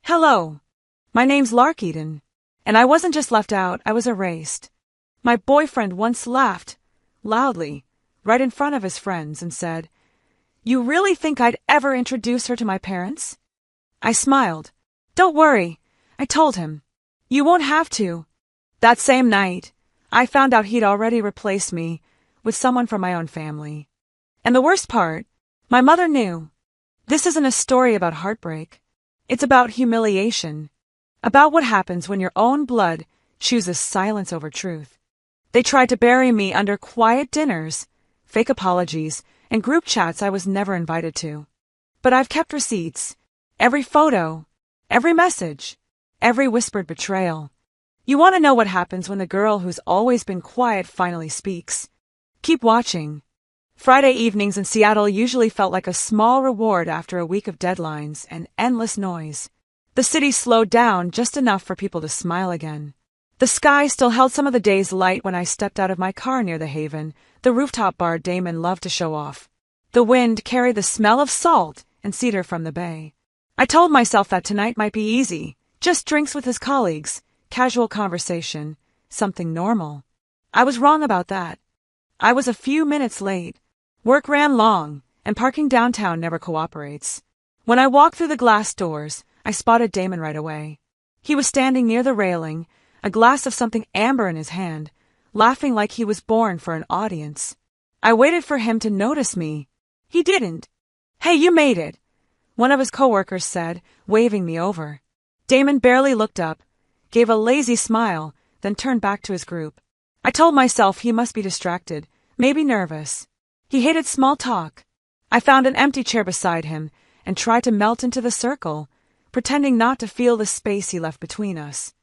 Hello. My name's Lark Eden. And I wasn't just left out, I was erased. My boyfriend once laughed, loudly, right in front of his friends and said, "You really think I'd ever introduce her to my parents?" I smiled. "Don't worry," I told him. "You won't have to." That same night, I found out he'd already replaced me with someone from my own family. And the worst part, my mother knew. This isn't a story about heartbreak. It's about humiliation. About what happens when your own blood chooses silence over truth. They tried to bury me under quiet dinners, fake apologies, and group chats I was never invited to. But I've kept receipts. Every photo, every message, every whispered betrayal. You want to know what happens when the girl who's always been quiet finally speaks? Keep watching. Friday evenings in Seattle usually felt like a small reward after a week of deadlines and endless noise. The city slowed down just enough for people to smile again. The sky still held some of the day's light when I stepped out of my car near the Haven, the rooftop bar Damon loved to show off. The wind carried the smell of salt and cedar from the bay. I told myself that tonight might be easy, just drinks with his colleagues, casual conversation, something normal. I was wrong about that. I was a few minutes late. Work ran long, and parking downtown never cooperates. When I walked through the glass doors, I spotted Damon right away. He was standing near the railing, a glass of something amber in his hand, laughing like he was born for an audience. I waited for him to notice me. He didn't. "Hey, you made it," one of his coworkers said, waving me over. Damon barely looked up, gave a lazy smile, then turned back to his group. I told myself he must be distracted, maybe nervous. He hated small talk. I found an empty chair beside him and tried to melt into the circle, pretending not to feel the space he left between us.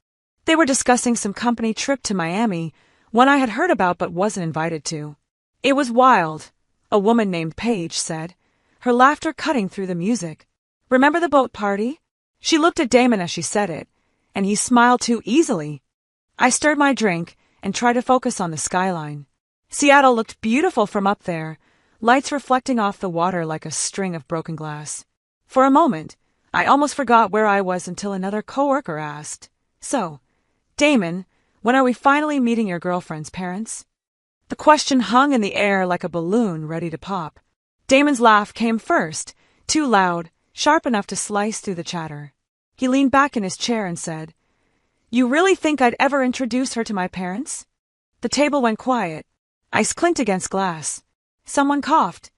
They were discussing some company trip to Miami, one I had heard about but wasn't invited to. It was wild, a woman named Paige said, her laughter cutting through the music. "Remember the boat party?" She looked at Damon as she said it, and he smiled too easily. I stirred my drink and tried to focus on the skyline. Seattle looked beautiful from up there, lights reflecting off the water like a string of broken glass. For a moment, I almost forgot where I was until another coworker asked, "So, Damon, when are we finally meeting your girlfriend's parents?" The question hung in the air like a balloon ready to pop. Damon's laugh came first, too loud, sharp enough to slice through the chatter. He leaned back in his chair and said, "You really think I'd ever introduce her to my parents?" The table went quiet. Ice clinked against glass. Someone coughed.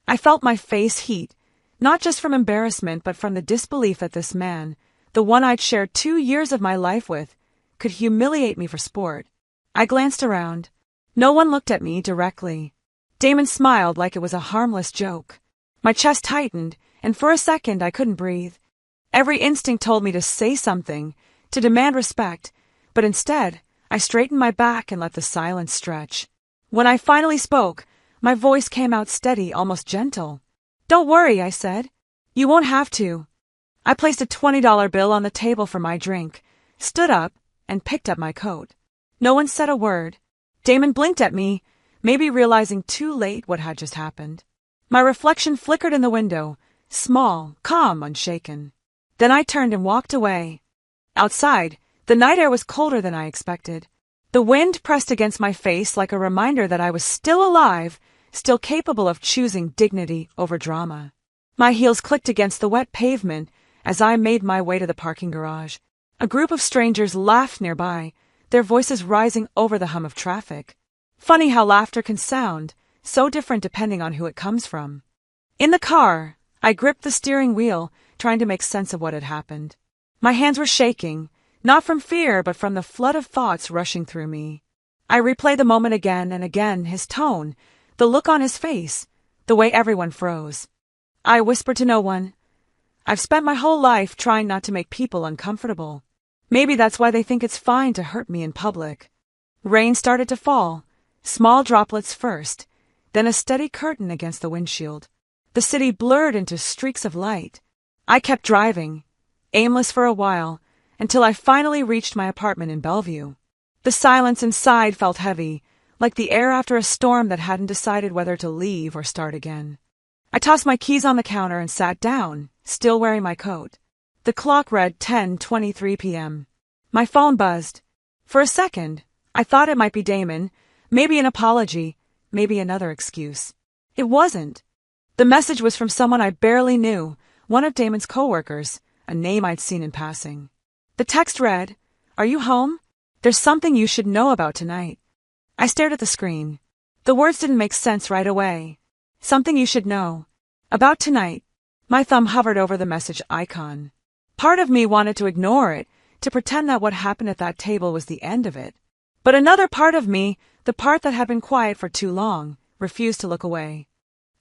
I felt my face heat, not just from embarrassment but from the disbelief that this man, the one I'd shared 2 years of my life with, could humiliate me for sport. I glanced around. No one looked at me directly. Damon smiled like it was a harmless joke. My chest tightened, and for a second I couldn't breathe. Every instinct told me to say something, to demand respect, but instead I straightened my back and let the silence stretch. When I finally spoke, my voice came out steady, almost gentle. "Don't worry," I said. "You won't have to." I placed a $20 bill on the table for my drink, stood up, and picked up my coat. No one said a word. Damon blinked at me, maybe realizing too late what had just happened. My reflection flickered in the window, small, calm, unshaken. Then I turned and walked away. Outside, the night air was colder than I expected. The wind pressed against my face like a reminder that I was still alive, still capable of choosing dignity over drama. My heels clicked against the wet pavement as I made my way to the parking garage. A group of strangers laughed nearby, their voices rising over the hum of traffic. Funny how laughter can sound, so different depending on who it comes from. In the car, I gripped the steering wheel, trying to make sense of what had happened. My hands were shaking, not from fear but from the flood of thoughts rushing through me. I replayed the moment again and again, his tone, the look on his face, the way everyone froze. I whispered to no one. I've spent my whole life trying not to make people uncomfortable. Maybe that's why they think it's fine to hurt me in public. Rain started to fall, small droplets first, then a steady curtain against the windshield. The city blurred into streaks of light. I kept driving, aimless for a while, until I finally reached my apartment in Bellevue. The silence inside felt heavy, like the air after a storm that hadn't decided whether to leave or start again. I tossed my keys on the counter and sat down, still wearing my coat. The clock read 10:23 p.m. My phone buzzed. For a second, I thought it might be Damon, maybe an apology, maybe another excuse. It wasn't. The message was from someone I barely knew, one of Damon's coworkers, a name I'd seen in passing. The text read, "Are you home? There's something you should know about tonight." I stared at the screen. The words didn't make sense right away. Something you should know. About tonight. My thumb hovered over the message icon. Part of me wanted to ignore it, to pretend that what happened at that table was the end of it. But another part of me, the part that had been quiet for too long, refused to look away.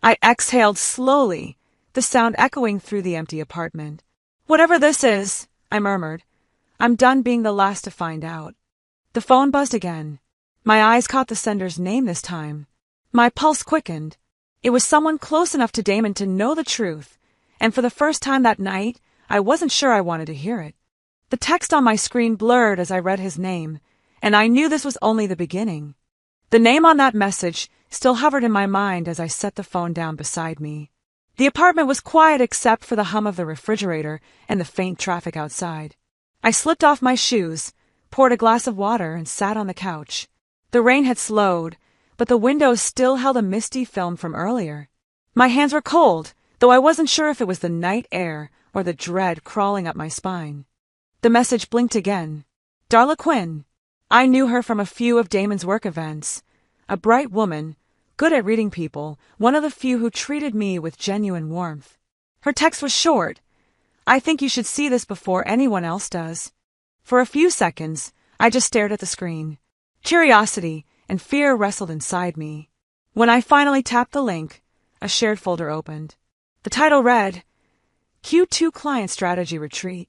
I exhaled slowly, the sound echoing through the empty apartment. "Whatever this is," I murmured, "I'm done being the last to find out." The phone buzzed again. My eyes caught the sender's name this time. My pulse quickened. It was someone close enough to Damon to know the truth, and for the first time that night, I wasn't sure I wanted to hear it. The text on my screen blurred as I read his name, and I knew this was only the beginning. The name on that message still hovered in my mind as I set the phone down beside me. The apartment was quiet except for the hum of the refrigerator and the faint traffic outside. I slipped off my shoes, poured a glass of water, and sat on the couch. The rain had slowed, but the windows still held a misty film from earlier. My hands were cold, though I wasn't sure if it was the night air or the dread crawling up my spine. The message blinked again. Darla Quinn. I knew her from a few of Damon's work events. A bright woman, good at reading people, one of the few who treated me with genuine warmth. Her text was short. "I think you should see this before anyone else does." For a few seconds, I just stared at the screen. Curiosity and fear wrestled inside me. When I finally tapped the link, a shared folder opened. The title read, Q2 Client Strategy Retreat.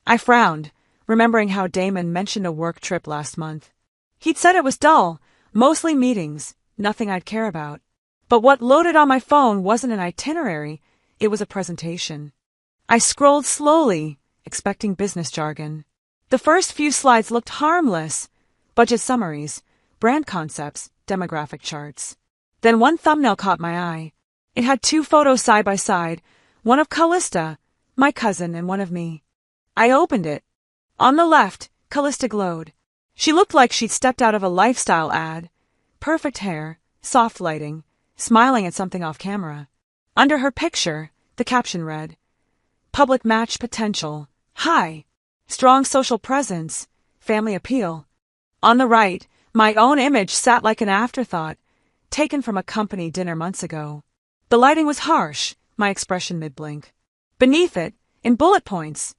I frowned, remembering how Damon mentioned a work trip last month. He'd said it was dull, mostly meetings, nothing I'd care about. But what loaded on my phone wasn't an itinerary, it was a presentation. I scrolled slowly, expecting business jargon. The first few slides looked harmless. Budget summaries, brand concepts, demographic charts. Then one thumbnail caught my eye. It had two photos side by side, one of Callista, my cousin, and one of me. I opened it. On the left, Callista glowed. She looked like she'd stepped out of a lifestyle ad. Perfect hair, soft lighting, smiling at something off camera. Under her picture, the caption read, Public match potential, high, strong social presence, family appeal. On the right, my own image sat like an afterthought, taken from a company dinner months ago. The lighting was harsh, my expression mid-blink. Beneath it, in bullet points,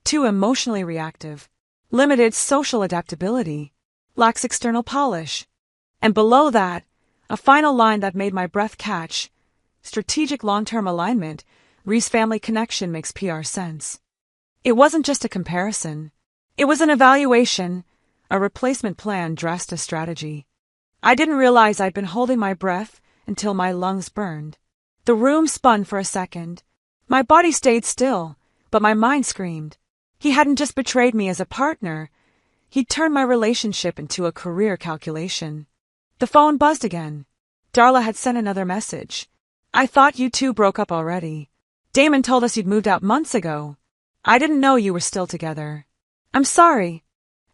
too emotionally reactive, limited social adaptability, lacks external polish. And below that, a final line that made my breath catch, strategic long-term alignment, Reese family connection makes PR sense. It wasn't just a comparison. It was an evaluation, a replacement plan dressed as strategy. I didn't realize I'd been holding my breath until my lungs burned. The room spun for a second. My body stayed still, but my mind screamed. He hadn't just betrayed me as a partner. He'd turned my relationship into a career calculation. The phone buzzed again. Darla had sent another message. I thought you two broke up already. Damon told us you'd moved out months ago. I didn't know you were still together. I'm sorry.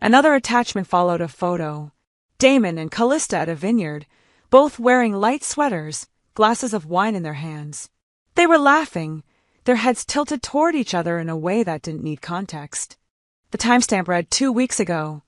Another attachment followed a photo. Damon and Callista at a vineyard, both wearing light sweaters, glasses of wine in their hands. They were laughing, their heads tilted toward each other in a way that didn't need context. The timestamp read 2 weeks ago.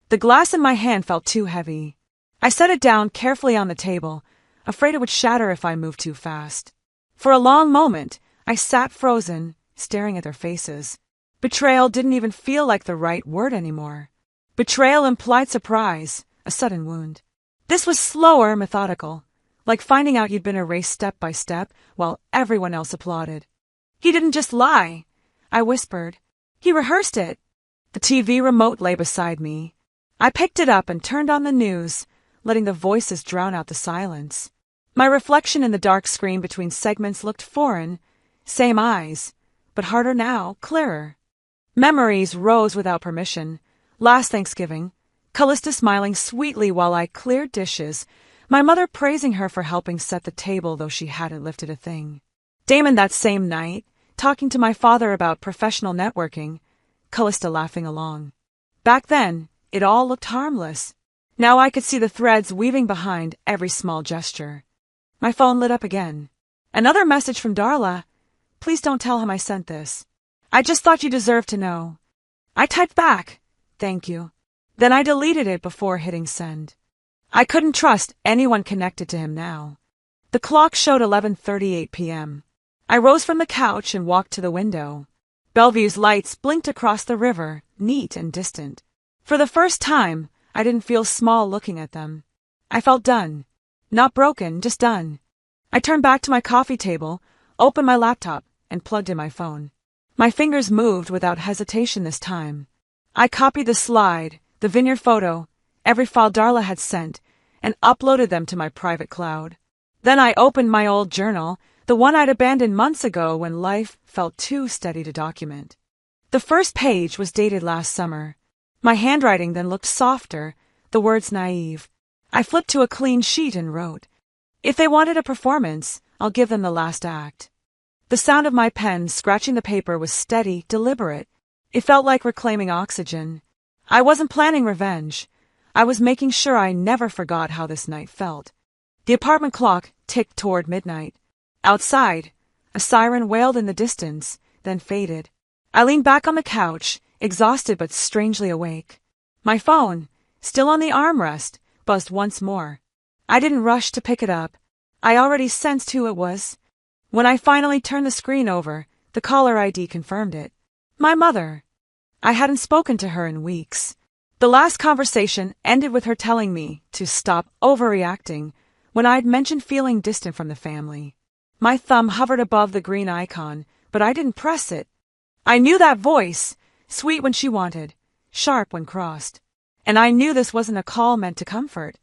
The glass in my hand felt too heavy. I set it down carefully on the table, afraid it would shatter if I moved too fast. For a long moment, I sat frozen, staring at their faces. Betrayal didn't even feel like the right word anymore. Betrayal implied surprise, a sudden wound. This was slower, methodical, like finding out you'd been erased step by step while everyone else applauded. He didn't just lie, I whispered. He rehearsed it. The TV remote lay beside me. I picked it up and turned on the news, letting the voices drown out the silence. My reflection in the dark screen between segments looked foreign, same eyes, but harder now, clearer. Memories rose without permission. Last Thanksgiving, Callista smiling sweetly while I cleared dishes, my mother praising her for helping set the table though she hadn't lifted a thing. Damon that same night, talking to my father about professional networking, Callista laughing along. Back then, it all looked harmless. Now I could see the threads weaving behind every small gesture. My phone lit up again. Another message from Darla. Please don't tell him I sent this. I just thought you deserved to know. I typed back, thank you. Then I deleted it before hitting send. I couldn't trust anyone connected to him now. The clock showed 11:38 p.m. I rose from the couch and walked to the window. Bellevue's lights blinked across the river, neat and distant. For the first time, I didn't feel small looking at them. I felt done. Not broken, just done. I turned back to my coffee table, opened my laptop, and plugged in my phone. My fingers moved without hesitation this time. I copied the slide, the vineyard photo, every file Darla had sent, and uploaded them to my private cloud. Then I opened my old journal, the one I'd abandoned months ago when life felt too steady to document. The first page was dated last summer. My handwriting then looked softer, the words naive. I flipped to a clean sheet and wrote, "If they wanted a performance, I'll give them the last act." The sound of my pen scratching the paper was steady, deliberate. It felt like reclaiming oxygen. I wasn't planning revenge. I was making sure I never forgot how this night felt. The apartment clock ticked toward midnight. Outside, a siren wailed in the distance, then faded. I leaned back on the couch, exhausted but strangely awake. My phone, still on the armrest, buzzed once more. I didn't rush to pick it up. I already sensed who it was. When I finally turned the screen over, the caller ID confirmed it. My mother. I hadn't spoken to her in weeks. The last conversation ended with her telling me to stop overreacting when I'd mentioned feeling distant from the family. My thumb hovered above the green icon, but I didn't press it. I knew that voice, sweet when she wanted, sharp when crossed. And I knew this wasn't a call meant to comfort.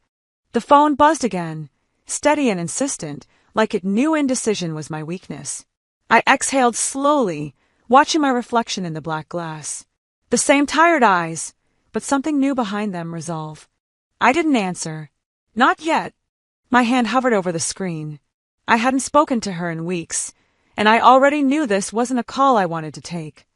The phone buzzed again, steady and insistent, like it knew indecision was my weakness. I exhaled slowly, watching my reflection in the black glass. The same tired eyes, but something new behind them, resolve. I didn't answer. Not yet. My hand hovered over the screen. I hadn't spoken to her in weeks, and I already knew this wasn't a call I wanted to take.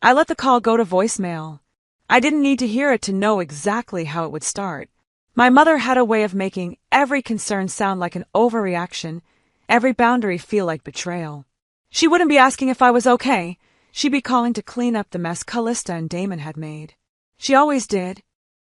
I let the call go to voicemail. I didn't need to hear it to know exactly how it would start. My mother had a way of making every concern sound like an overreaction, every boundary feel like betrayal. She wouldn't be asking if I was okay. She'd be calling to clean up the mess Callista and Damon had made. She always did.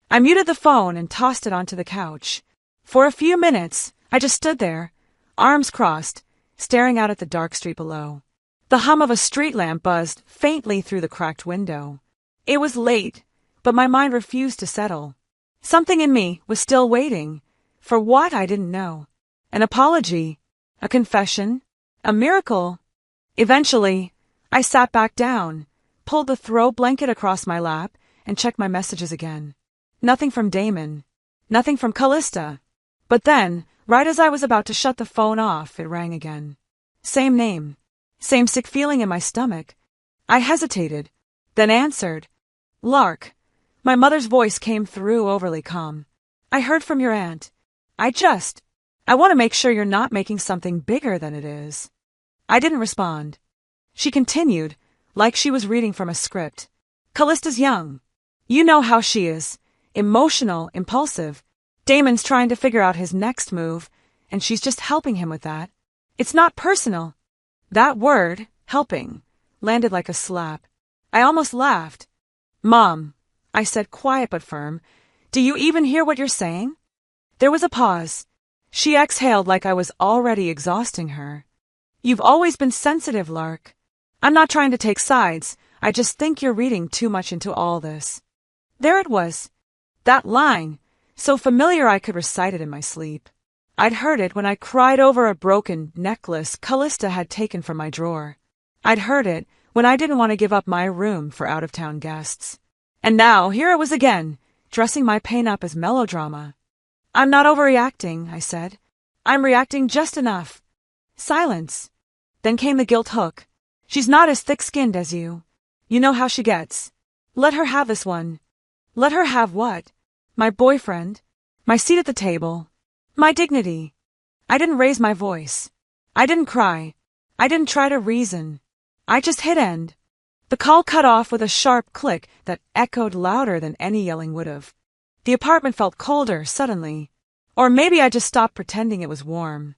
I muted the phone and tossed it onto the couch. For a few minutes, I just stood there, arms crossed, staring out at the dark street below. The hum of a street lamp buzzed faintly through the cracked window. It was late, but my mind refused to settle. Something in me was still waiting. For what, I didn't know. An apology, a confession, a miracle. Eventually, I sat back down, pulled the throw blanket across my lap, and checked my messages again. Nothing from Damon. Nothing from Callista. But then, right as I was about to shut the phone off, it rang again. Same name. Same sick feeling in my stomach. I hesitated, then answered. Lark. My mother's voice came through overly calm. I heard from your aunt. I want to make sure you're not making something bigger than it is. I didn't respond. She continued, like she was reading from a script. Callista's young. You know how she is. Emotional, impulsive. Damon's trying to figure out his next move, and she's just helping him with that. It's not personal. That word, helping, landed like a slap. I almost laughed. Mom, I said, quiet but firm, do you even hear what you're saying? There was a pause. She exhaled like I was already exhausting her. You've always been sensitive, Lark. I'm not trying to take sides. I just think you're reading too much into all this. There it was. That line, so familiar I could recite it in my sleep. I'd heard it when I cried over a broken necklace Callista had taken from my drawer. I'd heard it when I didn't want to give up my room for out-of-town guests. And now, here it was again, dressing my pain up as melodrama. I'm not overreacting, I said. I'm reacting just enough. Silence. Then came the guilt hook. She's not as thick-skinned as you. You know how she gets. Let her have this one. Let her have what? My boyfriend. My seat at the table. My dignity. I didn't raise my voice. I didn't cry. I didn't try to reason. I just hit end. The call cut off with a sharp click that echoed louder than any yelling would have. The apartment felt colder suddenly. Or maybe I just stopped pretending it was warm.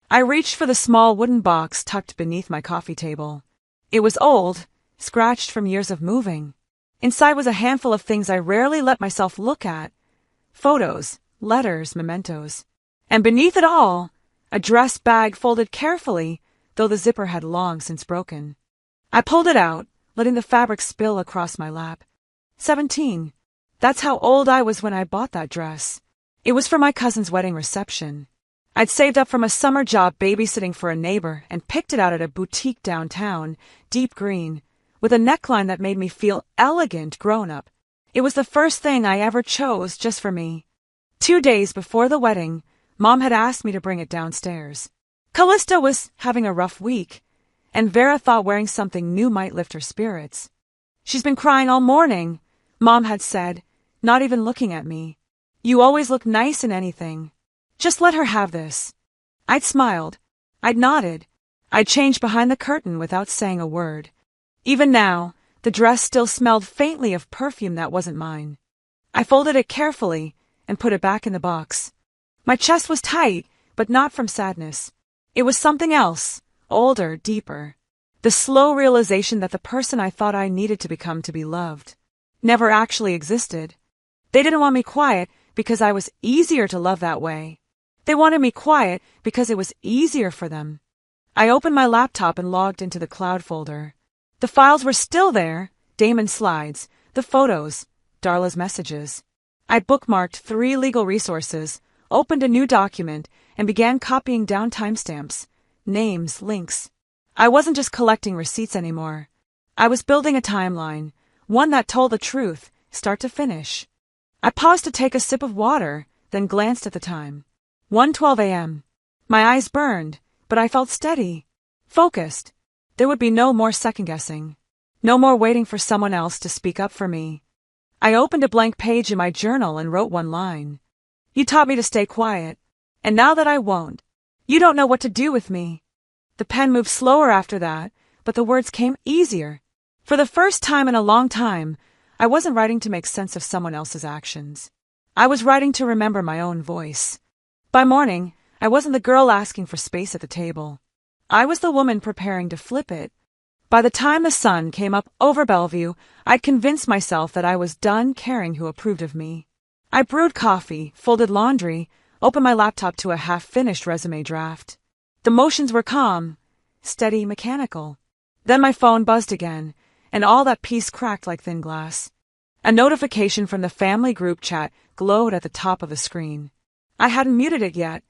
I reached for the small wooden box tucked beneath my coffee table. It was old, scratched from years of moving. Inside was a handful of things I rarely let myself look at. Photos, letters, mementos. And beneath it all, a dress bag folded carefully, though the zipper had long since broken. I pulled it out, letting the fabric spill across my lap. 17. That's how old I was when I bought that dress. It was for my cousin's wedding reception. I'd saved up from a summer job babysitting for a neighbor and picked it out at a boutique downtown, deep green, with a neckline that made me feel elegant grown-up. It was the first thing I ever chose just for me. 2 days before the wedding, Mom had asked me to bring it downstairs. Callista was having a rough week, and Vera thought wearing something new might lift her spirits. She's been crying all morning, Mom had said, not even looking at me. You always look nice in anything. Just let her have this. I'd smiled. I'd nodded. I'd changed behind the curtain without saying a word. Even now, the dress still smelled faintly of perfume that wasn't mine. I folded it carefully and put it back in the box. My chest was tight, but not from sadness. It was something else, older, deeper. The slow realization that the person I thought I needed to become to be loved never actually existed. They didn't want me quiet because I was easier to love that way. They wanted me quiet because it was easier for them. I opened my laptop and logged into the cloud folder. The files were still there, Damon's slides, the photos, Darla's messages. I bookmarked 3 legal resources, opened a new document, and began copying down timestamps, names, links. I wasn't just collecting receipts anymore. I was building a timeline, one that told the truth, start to finish. I paused to take a sip of water, then glanced at the time. 1:12 a.m. My eyes burned, but I felt steady, focused. There would be no more second-guessing, no more waiting for someone else to speak up for me. I opened a blank page in my journal and wrote one line. You taught me to stay quiet, and now that I won't, you don't know what to do with me. The pen moved slower after that, but the words came easier. For the first time in a long time, I wasn't writing to make sense of someone else's actions. I was writing to remember my own voice. By morning, I wasn't the girl asking for space at the table. I was the woman preparing to flip it. By the time the sun came up over Bellevue, I'd convinced myself that I was done caring who approved of me. I brewed coffee, folded laundry, opened my laptop to a half-finished resume draft. The motions were calm, steady, mechanical. Then my phone buzzed again, and all that peace cracked like thin glass. A notification from the family group chat glowed at the top of the screen. I hadn't muted it yet,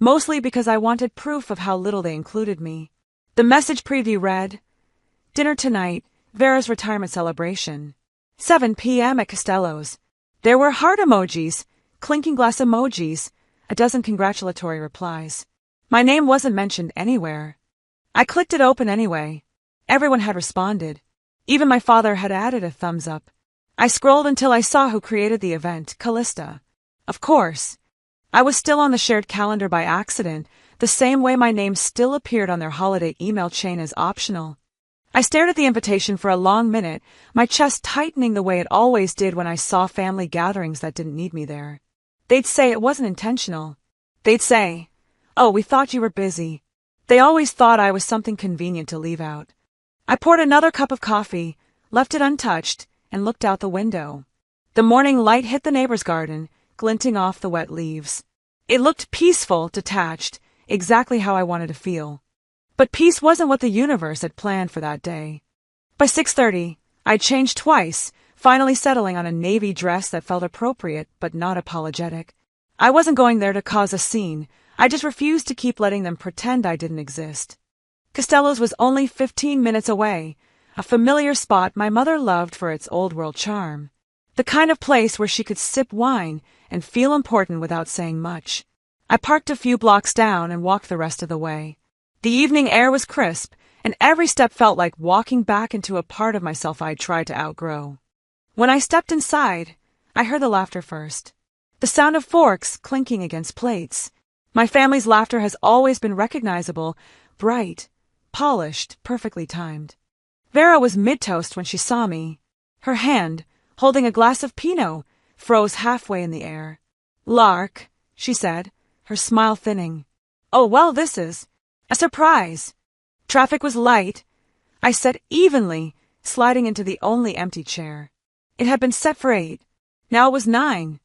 mostly because I wanted proof of how little they included me. The message preview read, Dinner tonight, Vera's retirement celebration. 7 p.m. at Costello's. There were heart emojis, clinking glass emojis, a dozen congratulatory replies. My name wasn't mentioned anywhere. I clicked it open anyway. Everyone had responded. Even my father had added a thumbs up. I scrolled until I saw who created the event, Callista. Of course. I was still on the shared calendar by accident, the same way my name still appeared on their holiday email chain as optional. I stared at the invitation for a long minute, my chest tightening the way it always did when I saw family gatherings that didn't need me there. They'd say it wasn't intentional. They'd say, "Oh, we thought you were busy." They always thought I was something convenient to leave out. I poured another cup of coffee, left it untouched, and looked out the window. The morning light hit the neighbor's garden, glinting off the wet leaves. It looked peaceful, detached, exactly how I wanted to feel. But peace wasn't what the universe had planned for that day. By 6:30, I'd changed twice, finally settling on a navy dress that felt appropriate but not apologetic. I wasn't going there to cause a scene. I just refused to keep letting them pretend I didn't exist. Costello's was only 15 minutes away, a familiar spot my mother loved for its old-world charm. The kind of place where she could sip wine and feel important without saying much. I parked a few blocks down and walked the rest of the way. The evening air was crisp, and every step felt like walking back into a part of myself I'd tried to outgrow. When I stepped inside, I heard the laughter first. The sound of forks clinking against plates. My family's laughter has always been recognizable, bright, polished, perfectly timed. Vera was mid-toast when she saw me. Her hand, holding a glass of Pinot, froze halfway in the air. "Lark," she said, her smile thinning. "Oh, well, this is a surprise." Traffic was light, I said evenly, sliding into the only empty chair. It had been set for 8. Now it was 9.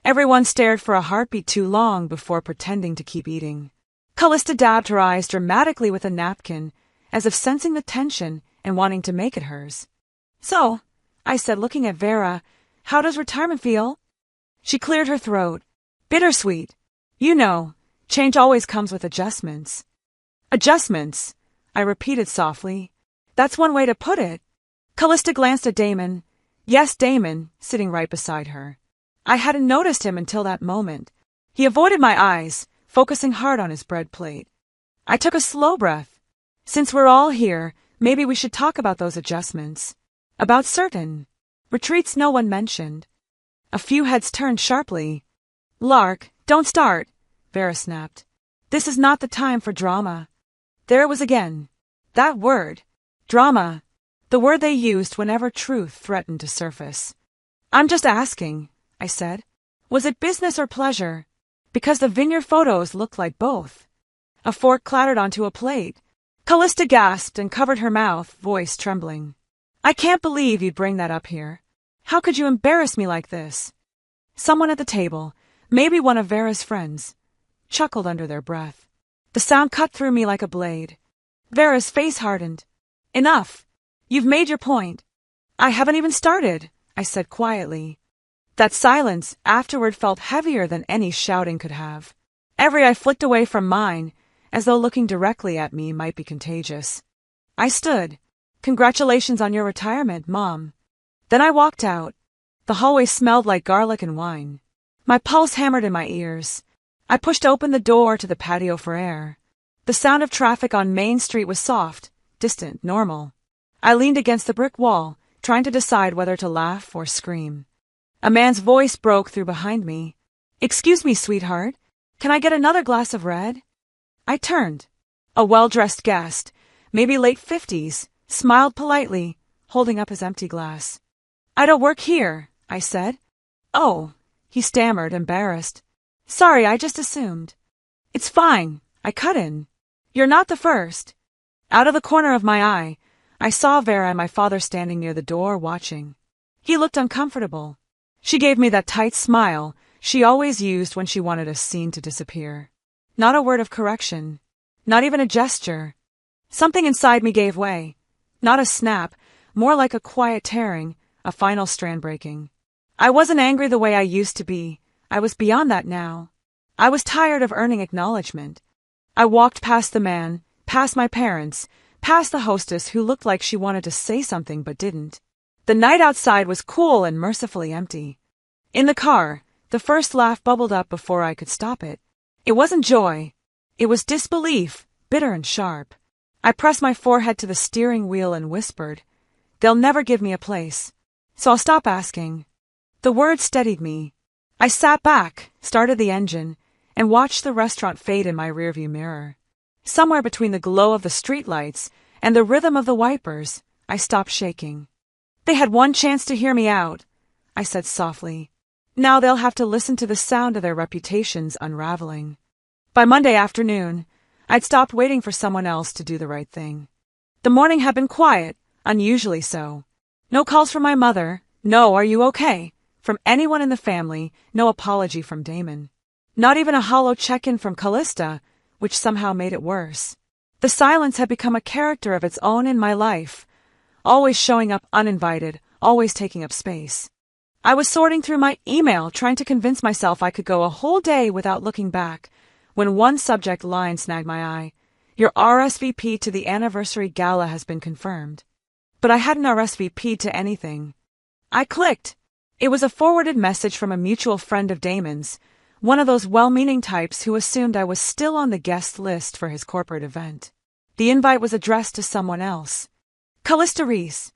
Everyone stared for a heartbeat too long before pretending to keep eating. Callista dabbed her eyes dramatically with a napkin, as if sensing the tension and wanting to make it hers. "So," I said, looking at Vera, "how does retirement feel?" She cleared her throat. "Bittersweet. You know, change always comes with adjustments." "Adjustments," I repeated softly. "That's one way to put it." Callista glanced at Damon. Yes, Damon, sitting right beside her. I hadn't noticed him until that moment. He avoided my eyes, focusing hard on his bread plate. I took a slow breath. Since we're all here, maybe we should talk about those adjustments. About certain retreats no one mentioned. A few heads turned sharply. "Lark, don't start," Vera snapped. "This is not the time for drama." There it was again. That word. Drama. The word they used whenever truth threatened to surface. "I'm just asking," I said. "Was it business or pleasure? Because the vineyard photos looked like both." A fork clattered onto a plate. Callista gasped and covered her mouth, voice trembling. "I can't believe you'd bring that up here. How could you embarrass me like this?" Someone at the table, maybe one of Vera's friends, chuckled under their breath. The sound cut through me like a blade. Vera's face hardened. "Enough. You've made your point." "I haven't even started," I said quietly. That silence afterward felt heavier than any shouting could have. Every eye flicked away from mine, as though looking directly at me might be contagious. I stood. "Congratulations on your retirement, Mom." Then I walked out. The hallway smelled like garlic and wine. My pulse hammered in my ears. I pushed open the door to the patio for air. The sound of traffic on Main Street was soft, distant, normal. I leaned against the brick wall, trying to decide whether to laugh or scream. A man's voice broke through behind me. "Excuse me, sweetheart. Can I get another glass of red?" I turned. A well-dressed guest, maybe late 50s, smiled politely, holding up his empty glass. "I don't work here," I said. "Oh," he stammered, embarrassed. "Sorry, I just assumed." "It's fine," I cut in. "You're not the first." Out of the corner of my eye, I saw Vera and my father standing near the door watching. He looked uncomfortable. She gave me that tight smile she always used when she wanted a scene to disappear. Not a word of correction. Not even a gesture. Something inside me gave way. Not a snap, more like a quiet tearing, a final strand breaking. I wasn't angry the way I used to be. I was beyond that now. I was tired of earning acknowledgement. I walked past the man, past my parents, past the hostess who looked like she wanted to say something but didn't. The night outside was cool and mercifully empty. In the car, the first laugh bubbled up before I could stop it. It wasn't joy. It was disbelief, bitter and sharp. I pressed my forehead to the steering wheel and whispered, "They'll never give me a place, so I'll stop asking." The words steadied me. I sat back, started the engine, and watched the restaurant fade in my rearview mirror. Somewhere between the glow of the streetlights and the rhythm of the wipers, I stopped shaking. "They had one chance to hear me out," I said softly. "Now they'll have to listen to the sound of their reputations unraveling." By Monday afternoon, I'd stopped waiting for someone else to do the right thing. The morning had been quiet, unusually so. No calls from my mother, no "Are you okay?" from anyone in the family, no apology from Damon. Not even a hollow check-in from Callista, which somehow made it worse. The silence had become a character of its own in my life, always showing up uninvited, always taking up space. I was sorting through my email, trying to convince myself I could go a whole day without looking back, when one subject line snagged my eye. "Your RSVP to the anniversary gala has been confirmed." But I hadn't RSVP'd to anything. I clicked. It was a forwarded message from a mutual friend of Damon's, one of those well-meaning types who assumed I was still on the guest list for his corporate event. The invite was addressed to someone else. Callista Reese.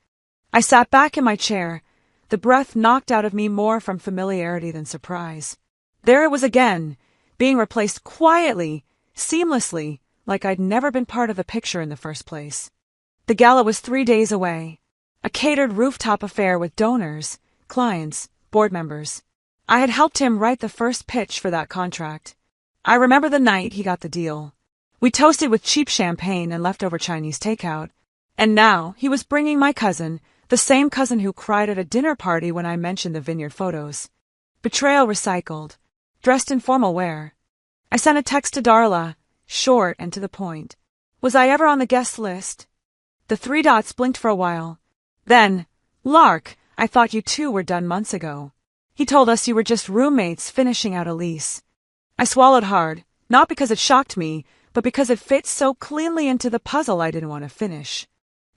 I sat back in my chair, the breath knocked out of me more from familiarity than surprise. There it was again, being replaced quietly, seamlessly, like I'd never been part of the picture in the first place. The gala was 3 days away. A catered rooftop affair with donors, clients, board members. I had helped him write the first pitch for that contract. I remember the night he got the deal. We toasted with cheap champagne and leftover Chinese takeout. And now he was bringing my cousin, the same cousin who cried at a dinner party when I mentioned the vineyard photos. Betrayal recycled, dressed in formal wear. I sent a text to Darla, short and to the point. Was I ever on the guest list? The 3 dots blinked for a while. Then, Lark, I thought you two were done months ago. He told us you were just roommates finishing out a lease. I swallowed hard, not because it shocked me, but because it fit so cleanly into the puzzle I didn't want to finish.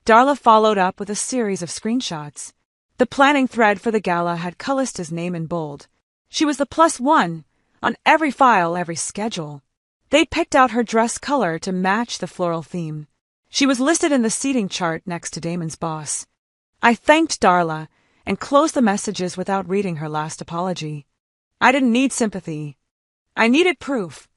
Darla followed up with a series of screenshots. The planning thread for the gala had Callista's name in bold. She was the +1, on every file, every schedule. They'd picked out her dress color to match the floral theme. She was listed in the seating chart next to Damon's boss. I thanked Darla and closed the messages without reading her last apology. I didn't need sympathy. I needed proof.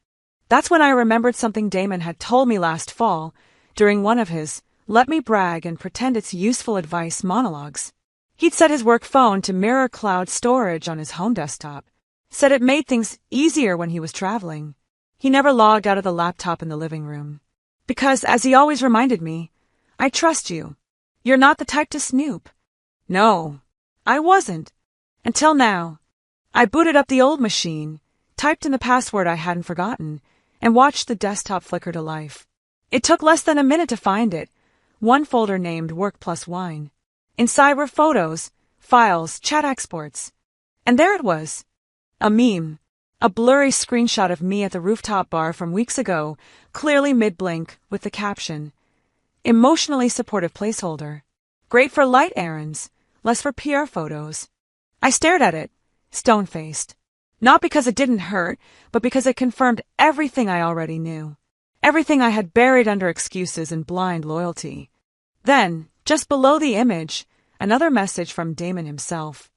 That's when I remembered something Damon had told me last fall, during one of his "let me brag and pretend it's useful advice" monologues. He'd set his work phone to mirror cloud storage on his home desktop, said it made things easier when he was traveling. He never logged out of the laptop in the living room. Because, as he always reminded me, I trust you. You're not the type to snoop. No, I wasn't. Until now. I booted up the old machine, typed in the password I hadn't forgotten, and watched the desktop flicker to life. It took less than a minute to find it. One folder named Work Plus Wine. Inside were photos, files, chat exports. And there it was. A meme. A blurry screenshot of me at the rooftop bar from weeks ago, clearly mid-blink, with the caption, "Emotionally supportive placeholder. Great for light errands, less for PR photos." I stared at it, stone-faced. Not because it didn't hurt, but because it confirmed everything I already knew. Everything I had buried under excuses and blind loyalty. Then, just below the image, another message from Damon himself.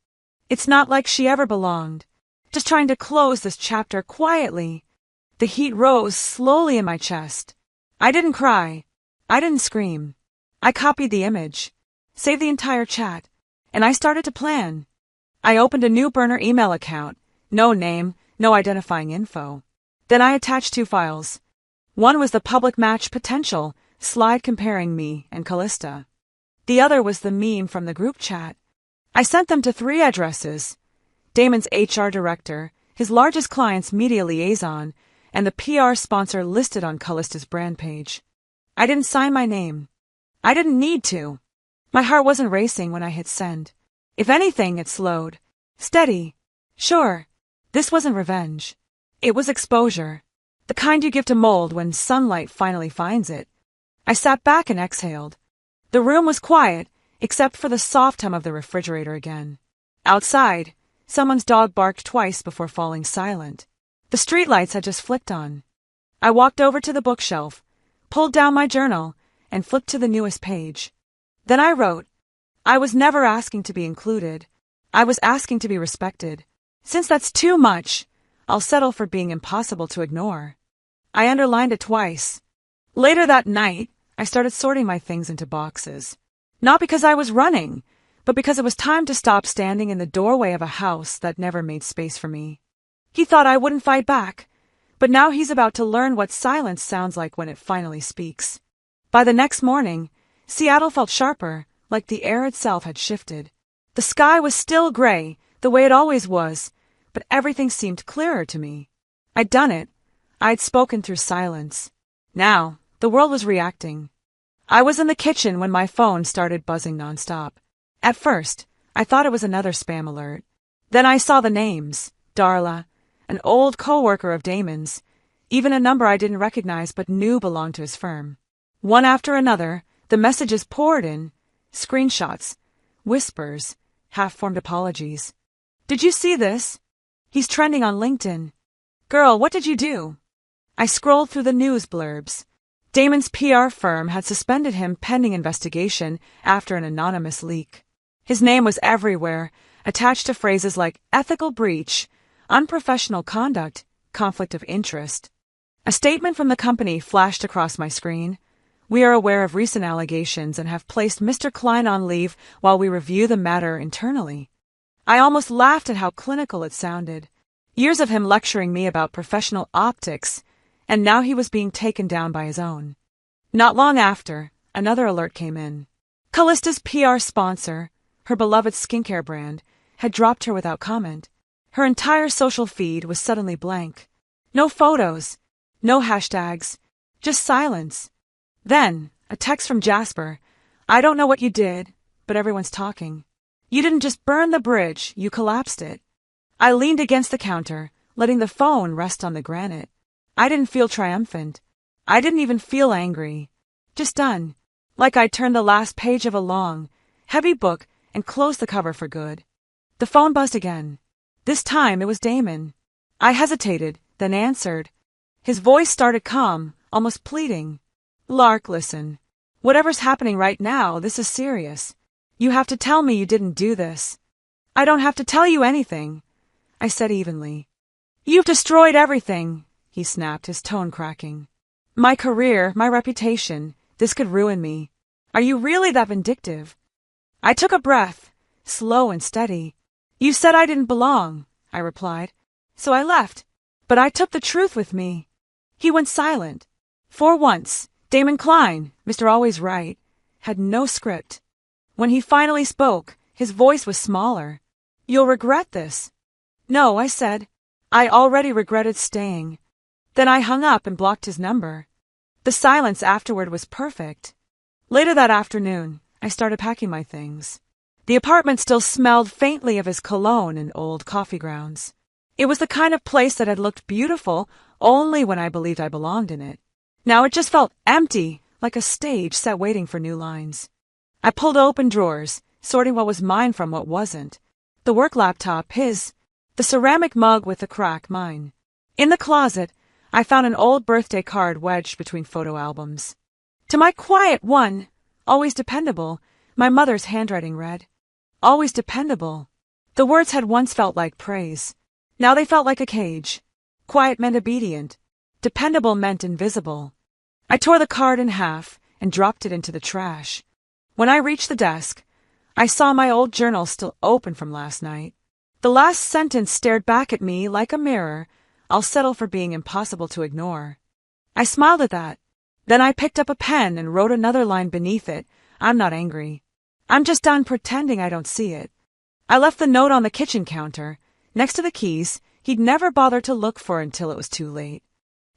It's not like she ever belonged. Just trying to close this chapter quietly. The heat rose slowly in my chest. I didn't cry. I didn't scream. I copied the image, saved the entire chat, and I started to plan. I opened a new burner email account. No name, no identifying info. Then I attached 2 files. One was the public match potential slide comparing me and Callista. The other was the meme from the group chat. I sent them to 3 addresses: Damon's HR director, his largest client's media liaison, and the PR sponsor listed on Callista's brand page. I didn't sign my name. I didn't need to. My heart wasn't racing when I hit send. If anything, it slowed. Steady. Sure, this wasn't revenge. It was exposure. The kind you give to mold when sunlight finally finds it. I sat back and exhaled. The room was quiet, except for the soft hum of the refrigerator again. Outside, someone's dog barked twice before falling silent. The streetlights had just flicked on. I walked over to the bookshelf, pulled down my journal, and flipped to the newest page. Then I wrote, I was never asking to be included. I was asking to be respected. Since that's too much, I'll settle for being impossible to ignore. I underlined it twice. Later that night, I started sorting my things into boxes. Not because I was running, but because it was time to stop standing in the doorway of a house that never made space for me. He thought I wouldn't fight back, but now he's about to learn what silence sounds like when it finally speaks. By the next morning, Seattle felt sharper, like the air itself had shifted. The sky was still gray, the way it always was, but everything seemed clearer to me. I'd done it. I'd spoken through silence. Now, the world was reacting. I was in the kitchen when my phone started buzzing nonstop. At first, I thought it was another spam alert. Then I saw the names: Darla, an old co-worker of Damon's, even a number I didn't recognize but knew belonged to his firm. One after another, the messages poured in, screenshots, whispers, half-formed apologies. Did you see this? He's trending on LinkedIn. Girl, what did you do? I scrolled through the news blurbs. Damon's PR firm had suspended him pending investigation after an anonymous leak. His name was everywhere, attached to phrases like ethical breach, unprofessional conduct, conflict of interest. A statement from the company flashed across my screen. We are aware of recent allegations and have placed Mr. Klein on leave while we review the matter internally. I almost laughed at how clinical it sounded. Years of him lecturing me about professional optics, and now he was being taken down by his own. Not long after, another alert came in. Callista's PR sponsor, her beloved skincare brand, had dropped her without comment. Her entire social feed was suddenly blank. No photos, no hashtags, just silence. Then, a text from Jasper. I don't know what you did, but everyone's talking. You didn't just burn the bridge, you collapsed it. I leaned against the counter, letting the phone rest on the granite. I didn't feel triumphant. I didn't even feel angry. Just done. Like I'd turned the last page of a long, heavy book and closed the cover for good. The phone buzzed again. This time it was Damon. I hesitated, then answered. His voice started calm, almost pleading. Lark, listen. Whatever's happening right now, this is serious. You have to tell me you didn't do this. I don't have to tell you anything, I said evenly. You've destroyed everything, he snapped, his tone cracking. My career, my reputation, this could ruin me. Are you really that vindictive? I took a breath, slow and steady. You said I didn't belong, I replied. So I left. But I took the truth with me. He went silent. For once, Damon Klein, Mr. Always Right, had no script. When he finally spoke, his voice was smaller. You'll regret this. No, I said. I already regretted staying. Then I hung up and blocked his number. The silence afterward was perfect. Later that afternoon, I started packing my things. The apartment still smelled faintly of his cologne and old coffee grounds. It was the kind of place that had looked beautiful only when I believed I belonged in it. Now it just felt empty, like a stage set waiting for new lines. I pulled open drawers, sorting what was mine from what wasn't. The work laptop, his. The ceramic mug with the crack, mine. In the closet, I found an old birthday card wedged between photo albums. To my quiet one, always dependable, my mother's handwriting read. Always dependable. The words had once felt like praise. Now they felt like a cage. Quiet meant obedient. Dependable meant invisible. I tore the card in half and dropped it into the trash. When I reached the desk, I saw my old journal still open from last night. The last sentence stared back at me like a mirror. I'll settle for being impossible to ignore. I smiled at that. Then I picked up a pen and wrote another line beneath it. I'm not angry. I'm just done pretending I don't see it. I left the note on the kitchen counter, next to the keys he'd never bothered to look for until it was too late.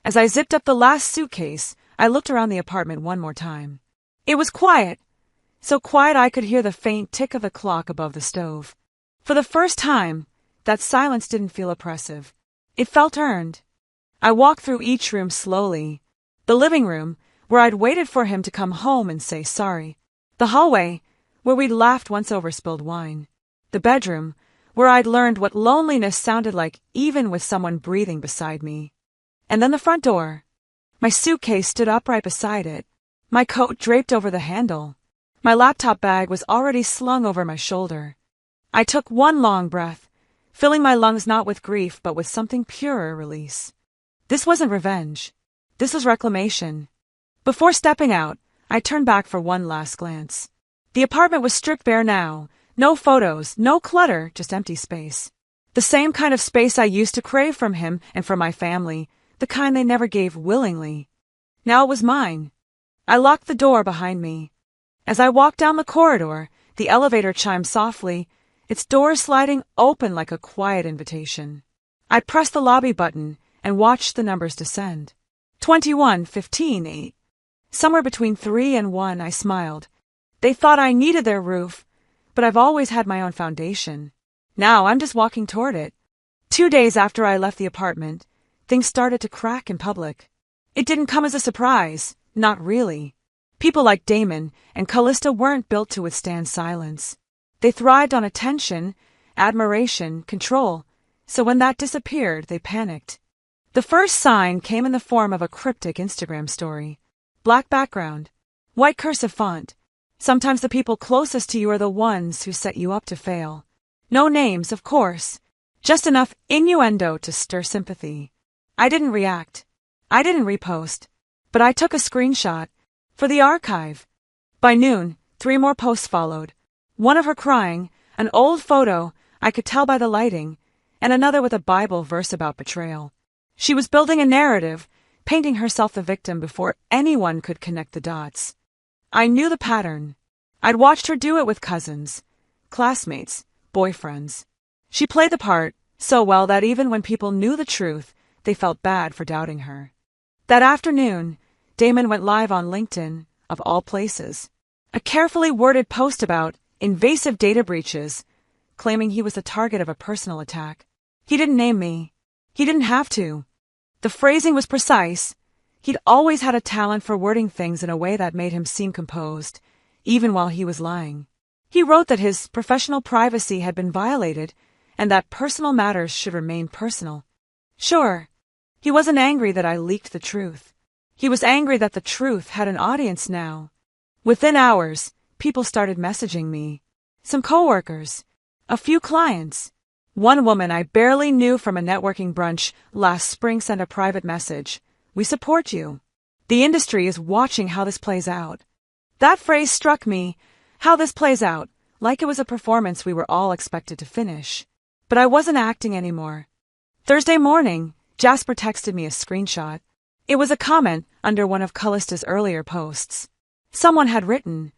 As I zipped up the last suitcase, I looked around the apartment one more time. It was quiet, so quiet I could hear the faint tick of the clock above the stove. For the first time, that silence didn't feel oppressive. It felt earned. I walked through each room slowly. The living room, where I'd waited for him to come home and say sorry. The hallway, where we'd laughed once over spilled wine. The bedroom, where I'd learned what loneliness sounded like even with someone breathing beside me. And then the front door. My suitcase stood upright beside it, my coat draped over the handle. My laptop bag was already slung over my shoulder. I took one long breath, filling my lungs not with grief but with something purer release. This wasn't revenge. This was reclamation. Before stepping out, I turned back for one last glance. The apartment was stripped bare now. No photos, no clutter, just empty space. The same kind of space I used to crave from him and from my family, the kind they never gave willingly. Now it was mine. I locked the door behind me. As I walked down the corridor, the elevator chimed softly, its doors sliding open like a quiet invitation. I pressed the lobby button and watched the numbers descend. 21, 15, 8. Somewhere between 3 and 1, I smiled. They thought I needed their roof, but I've always had my own foundation. Now I'm just walking toward it. 2 days after I left the apartment, things started to crack in public. It didn't come as a surprise, not really. People like Damon and Callista weren't built to withstand silence. They thrived on attention, admiration, control, so when that disappeared, they panicked. The first sign came in the form of a cryptic Instagram story. Black background, white cursive font. Sometimes the people closest to you are the ones who set you up to fail. No names, of course, just enough innuendo to stir sympathy. I didn't react. I didn't repost. But I took a screenshot, For the archive. By noon, 3 more posts followed. One of her crying, an old photo, I could tell by the lighting, and another with a Bible verse about betrayal. She was building a narrative, painting herself the victim before anyone could connect the dots. I knew the pattern. I'd watched her do it with cousins, classmates, boyfriends. She played the part so well that even when people knew the truth, they felt bad for doubting her. That afternoon, Damon went live on LinkedIn, of all places. A carefully worded post about invasive data breaches, claiming he was the target of a personal attack. He didn't name me. He didn't have to. The phrasing was precise. He'd always had a talent for wording things in a way that made him seem composed, even while he was lying. He wrote that his professional privacy had been violated and that personal matters should remain personal. Sure, he wasn't angry that I leaked the truth. He was angry that the truth had an audience now. Within hours, people started messaging me. Some coworkers, a few clients. One woman I barely knew from a networking brunch last spring sent a private message. "We support you. The industry is watching how this plays out." That phrase struck me, how this plays out, like it was a performance we were all expected to finish. But I wasn't acting anymore. Thursday morning, Jasper texted me a screenshot. It was a comment under one of Callista's earlier posts. Someone had written,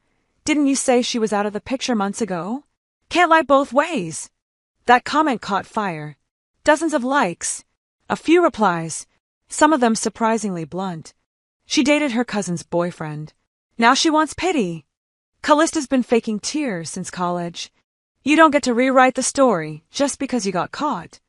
"Didn't you say she was out of the picture months ago? Can't lie both ways." That comment caught fire. Dozens of likes. A few replies, some of them surprisingly blunt. She dated her cousin's boyfriend. Now she wants pity. Callista's been faking tears since college. You don't get to rewrite the story just because you got caught.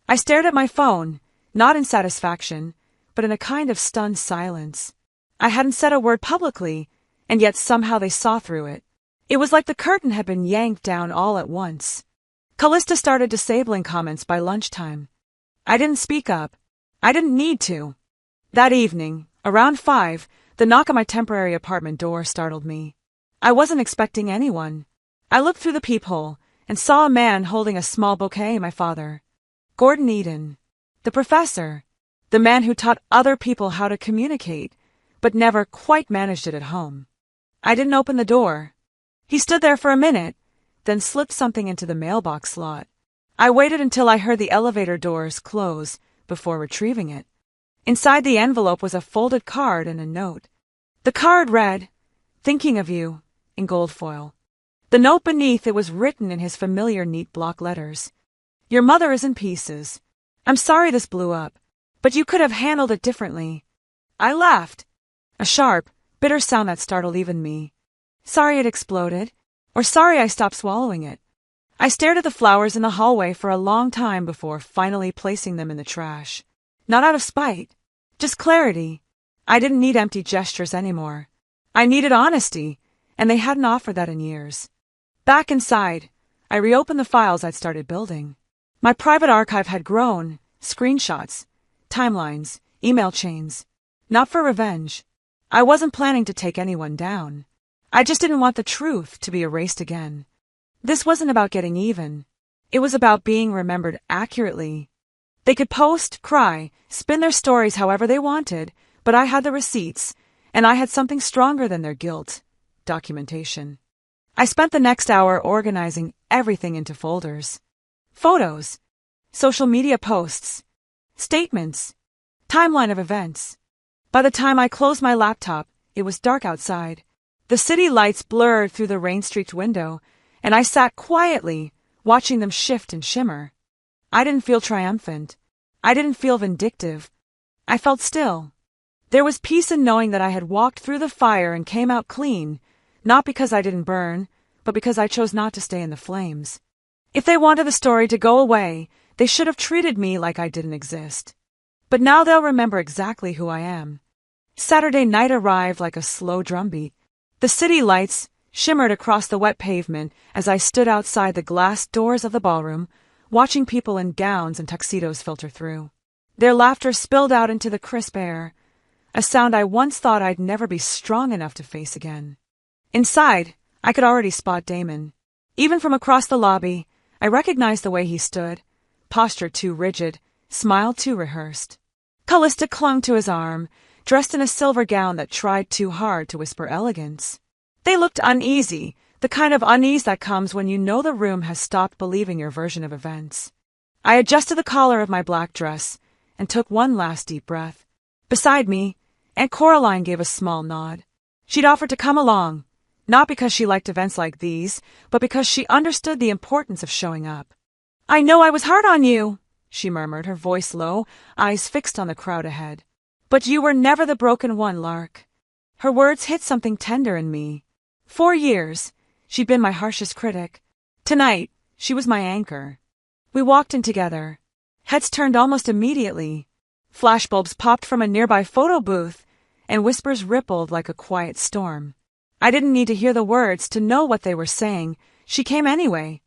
I stared at my phone, not in satisfaction, but in a kind of stunned silence. I hadn't said a word publicly, and yet somehow they saw through it. It was like the curtain had been yanked down all at once. Callista started disabling comments by lunchtime. I didn't speak up. I didn't need to. That evening, around 5, the knock on my temporary apartment door startled me. I wasn't expecting anyone. I looked through the peephole and saw a man holding a small bouquet. My father. Gordon Eden. The professor. The man who taught other people how to communicate, but never quite managed it at home. I didn't open the door. He stood there for a minute, then slipped something into the mailbox slot. I waited until I heard the elevator doors close before retrieving it. Inside the envelope was a folded card and a note. The card read, "Thinking of you," in gold foil. The note beneath it was written in his familiar neat block letters. "Your mother is in pieces. I'm sorry this blew up, but you could have handled it differently." I laughed. A sharp, bitter sound that startled even me. Sorry it exploded, or sorry I stopped swallowing it. I stared at the flowers in the hallway for a long time before finally placing them in the trash. Not out of spite, just clarity. I didn't need empty gestures anymore. I needed honesty, and they hadn't offered that in years. Back inside, I reopened the files I'd started building. My private archive had grown, screenshots, timelines, email chains. Not for revenge. I wasn't planning to take anyone down. I just didn't want the truth to be erased again. This wasn't about getting even. It was about being remembered accurately. They could post, cry, spin their stories however they wanted, but I had the receipts, and I had something stronger than their guilt: documentation. I spent the next hour organizing everything into folders. Photos, social media posts, statements, timeline of events. By the time I closed my laptop, it was dark outside. The city lights blurred through the rain-streaked window, and I sat quietly, watching them shift and shimmer. I didn't feel triumphant. I didn't feel vindictive. I felt still. There was peace in knowing that I had walked through the fire and came out clean, not because I didn't burn, but because I chose not to stay in the flames. If they wanted the story to go away, they should have treated me like I didn't exist. But now they'll remember exactly who I am. Saturday night arrived like a slow drumbeat. The city lights shimmered across the wet pavement as I stood outside the glass doors of the ballroom, watching people in gowns and tuxedos filter through. Their laughter spilled out into the crisp air, a sound I once thought I'd never be strong enough to face again. Inside, I could already spot Damon. Even from across the lobby, I recognized the way he stood, posture too rigid, smile too rehearsed. Callista clung to his arm, dressed in a silver gown that tried too hard to whisper elegance. They looked uneasy, the kind of unease that comes when you know the room has stopped believing your version of events. I adjusted the collar of my black dress and took one last deep breath. Beside me, Aunt Coraline gave a small nod. She'd offered to come along, not because she liked events like these, but because she understood the importance of showing up. "I know I was hard on you," she murmured, her voice low, eyes fixed on the crowd ahead. "But you were never the broken one, Lark." Her words hit something tender in me. 4 years, she'd been my harshest critic. Tonight, she was my anchor. We walked in together. Heads turned almost immediately. Flashbulbs popped from a nearby photo booth, and whispers rippled like a quiet storm. I didn't need to hear the words to know what they were saying. She came anyway.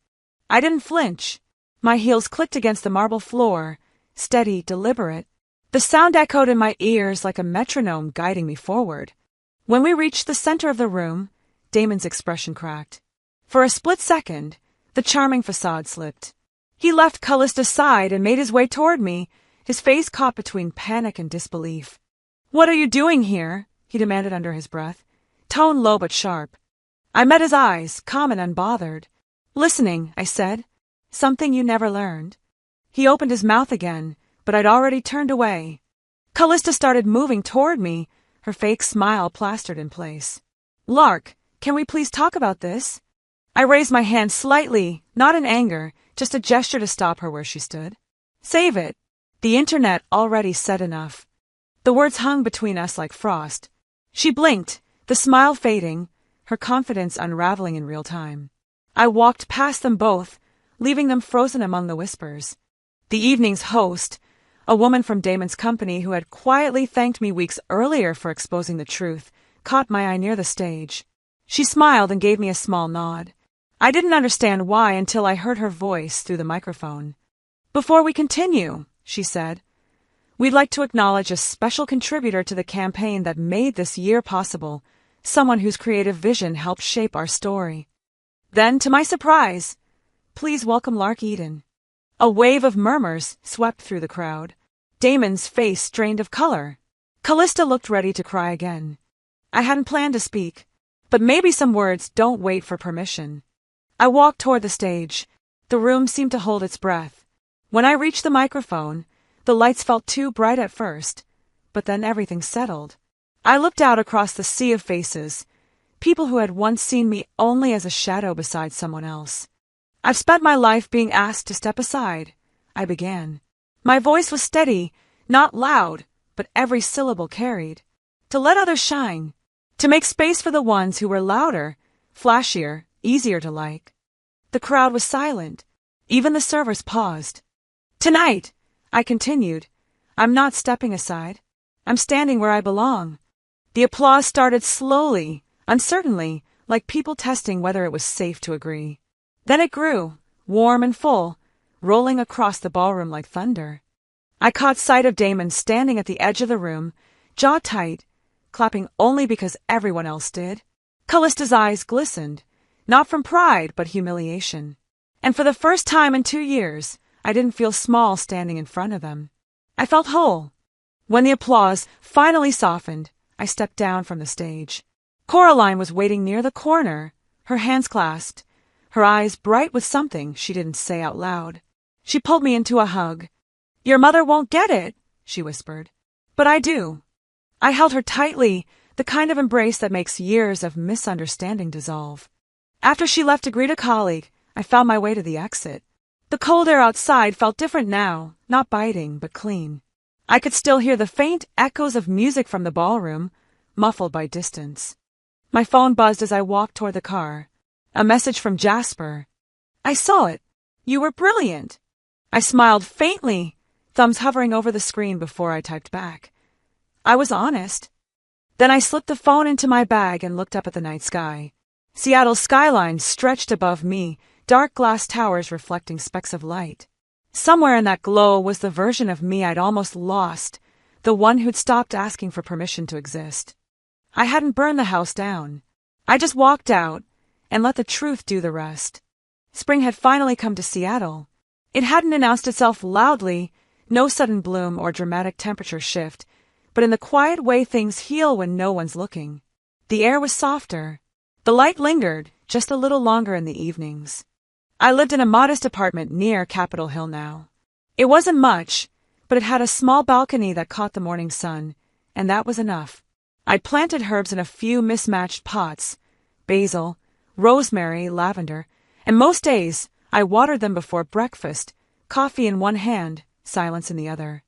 I didn't flinch. My heels clicked against the marble floor, steady, deliberate. The sound echoed in my ears like a metronome guiding me forward. When we reached the center of the room, Damon's expression cracked. For a split second, the charming facade slipped. He left Callista's side and made his way toward me, his face caught between panic and disbelief. "What are you doing here?" he demanded under his breath, tone low but sharp. I met his eyes, calm and unbothered. "Listening," I said. "Something you never learned." He opened his mouth again, but I'd already turned away. Callista started moving toward me, her fake smile plastered in place. "Lark, can we please talk about this?" I raised my hand slightly, not in anger, just a gesture to stop her where she stood. "Save it. The internet already said enough." The words hung between us like frost. She blinked, the smile fading, her confidence unraveling in real time. I walked past them both, leaving them frozen among the whispers. The evening's host, a woman from Damon's company who had quietly thanked me weeks earlier for exposing the truth, caught my eye near the stage. She smiled and gave me a small nod. I didn't understand why until I heard her voice through the microphone. "Before we continue," she said, "we'd like to acknowledge a special contributor to the campaign that made this year possible, someone whose creative vision helped shape our story." Then, to my surprise, "Please welcome Lark Eden." A wave of murmurs swept through the crowd. Damon's face strained of color. Callista looked ready to cry again. I hadn't planned to speak, but maybe some words don't wait for permission. I walked toward the stage. The room seemed to hold its breath. When I reached the microphone, the lights felt too bright at first, but then everything settled. I looked out across the sea of faces, people who had once seen me only as a shadow beside someone else. "I've spent my life being asked to step aside," I began. My voice was steady, not loud, but every syllable carried. To let others shine, to make space for the ones who were louder, flashier, easier to like. The crowd was silent. Even the servers paused. "Tonight," I continued, "I'm not stepping aside. I'm standing where I belong." The applause started slowly, uncertainly, like people testing whether it was safe to agree. Then it grew, warm and full, rolling across the ballroom like thunder. I caught sight of Damon standing at the edge of the room, jaw tight, clapping only because everyone else did. Callista's eyes glistened, not from pride but humiliation. And for the first time in 2 years, I didn't feel small standing in front of them. I felt whole. When the applause finally softened, I stepped down from the stage. Coraline was waiting near the corner, her hands clasped, her eyes bright with something she didn't say out loud. She pulled me into a hug. "Your mother won't get it," she whispered. "But I do." I held her tightly, the kind of embrace that makes years of misunderstanding dissolve. After she left to greet a colleague, I found my way to the exit. The cold air outside felt different now, not biting, but clean. I could still hear the faint echoes of music from the ballroom, muffled by distance. My phone buzzed as I walked toward the car. A message from Jasper. "I saw it. You were brilliant." I smiled faintly, thumbs hovering over the screen before I typed back. I was honest. Then I slipped the phone into my bag and looked up at the night sky. Seattle's skyline stretched above me, dark glass towers reflecting specks of light. Somewhere in that glow was the version of me I'd almost lost, the one who'd stopped asking for permission to exist. I hadn't burned the house down. I just walked out and let the truth do the rest. Spring had finally come to Seattle. It hadn't announced itself loudly, no sudden bloom or dramatic temperature shift, but in the quiet way things heal when no one's looking. The air was softer. The light lingered, just a little longer in the evenings. I lived in a modest apartment near Capitol Hill now. It wasn't much, but it had a small balcony that caught the morning sun, and that was enough. I'd planted herbs in a few mismatched pots, basil, rosemary, lavender, and most days I watered them before breakfast, coffee in one hand, silence in the other.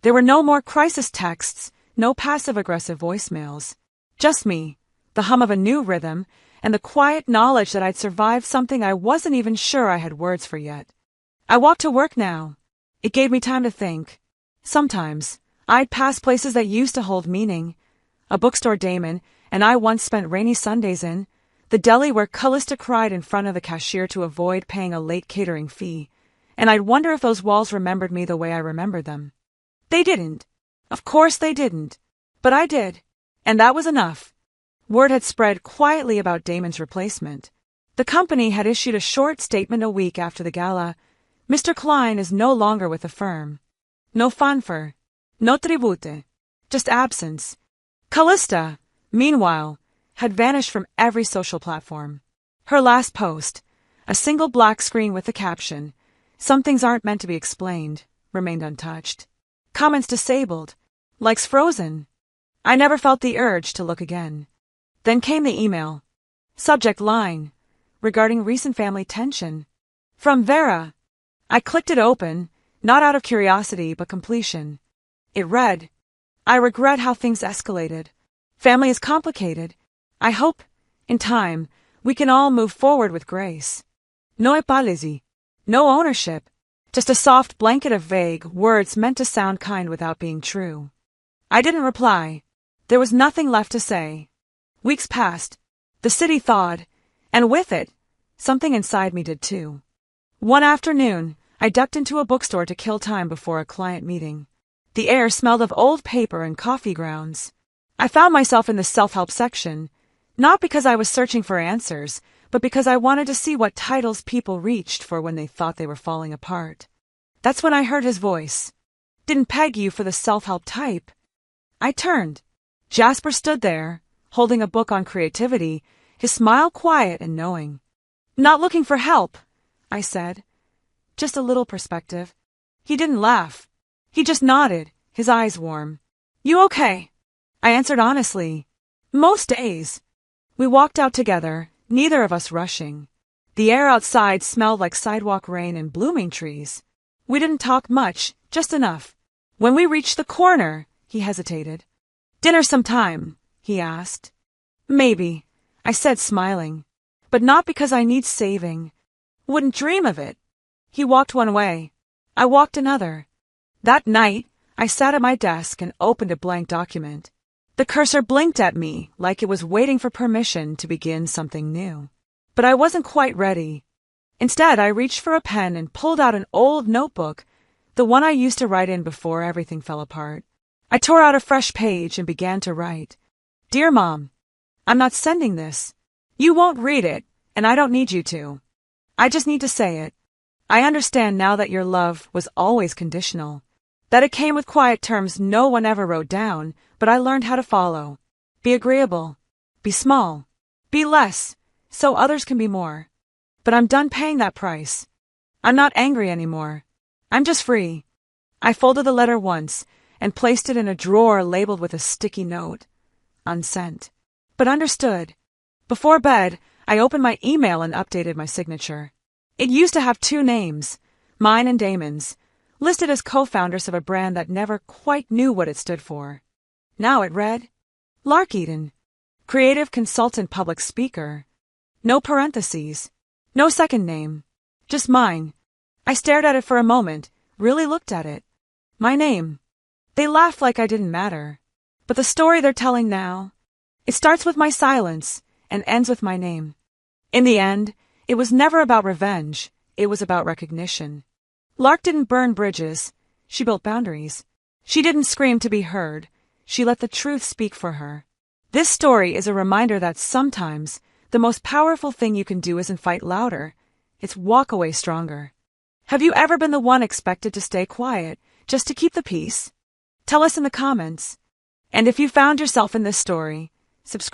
There were no more crisis texts, no passive-aggressive voicemails. Just me, the hum of a new rhythm, and the quiet knowledge that I'd survived something I wasn't even sure I had words for yet. I walked to work now. It gave me time to think. Sometimes, I'd pass places that used to hold meaning. A bookstore Damon and I once spent rainy Sundays in, the deli where Callista cried in front of the cashier to avoid paying a late catering fee, and I'd wonder if those walls remembered me the way I remembered them. They didn't. Of course they didn't. But I did. And that was enough. Word had spread quietly about Damon's replacement. The company had issued a short statement a week after the gala. Mr. Klein is no longer with the firm. No fanfare. No tribute. Just absence. Callista, meanwhile, had vanished from every social platform. Her last post, a single black screen with the caption, "Some things aren't meant to be explained," remained untouched. Comments disabled. Likes frozen. I never felt the urge to look again. Then came the email. Subject line, regarding recent family tension. From Vera. I clicked it open, not out of curiosity but completion. It read, "I regret how things escalated. Family is complicated. I hope, in time, we can all move forward with grace. No apology. No ownership. Just a soft blanket of vague words meant to sound kind without being true." I didn't reply. There was nothing left to say. Weeks passed. The city thawed, and with it, something inside me did too. One afternoon, I ducked into a bookstore to kill time before a client meeting. The air smelled of old paper and coffee grounds. I found myself in the self-help section, not because I was searching for answers, but because I wanted to see what titles people reached for when they thought they were falling apart. That's when I heard his voice. "Didn't peg you for the self-help type." I turned. Jasper stood there, holding a book on creativity, his smile quiet and knowing. "Not looking for help," I said. "Just a little perspective." He didn't laugh. He just nodded, his eyes warm. "You okay?" I answered honestly. "Most days." We walked out together, neither of us rushing. The air outside smelled like sidewalk rain and blooming trees. We didn't talk much, just enough. When we reached the corner, he hesitated. "Dinner sometime?" he asked. "Maybe," I said, smiling. "But not because I need saving. Wouldn't dream of it." He walked one way. I walked another. That night, I sat at my desk and opened a blank document. The cursor blinked at me like it was waiting for permission to begin something new. But I wasn't quite ready. Instead, I reached for a pen and pulled out an old notebook, the one I used to write in before everything fell apart. I tore out a fresh page and began to write. "Dear Mom, I'm not sending this. You won't read it, and I don't need you to. I just need to say it. I understand now that your love was always conditional, that it came with quiet terms no one ever wrote down, but I learned how to follow. Be agreeable. Be small. Be less, so others can be more. But I'm done paying that price. I'm not angry anymore. I'm just free." I folded the letter once and placed it in a drawer labeled with a sticky note. Unsent. But understood. Before bed, I opened my email and updated my signature. It used to have 2 names, mine and Damon's, listed as co-founders of a brand that never quite knew what it stood for. Now it read, Larkeden, creative consultant public speaker. No parentheses. No second name. Just mine. I stared at it for a moment, really looked at it. My name. They laughed like I didn't matter. But the story they're telling now, it starts with my silence and ends with my name. In the end, it was never about revenge. It was about recognition. Lark didn't burn bridges. She built boundaries. She didn't scream to be heard. She let the truth speak for her. This story is a reminder that sometimes the most powerful thing you can do isn't fight louder. It's walk away stronger. Have you ever been the one expected to stay quiet, just to keep the peace? Tell us in the comments. And if you found yourself in this story, subscribe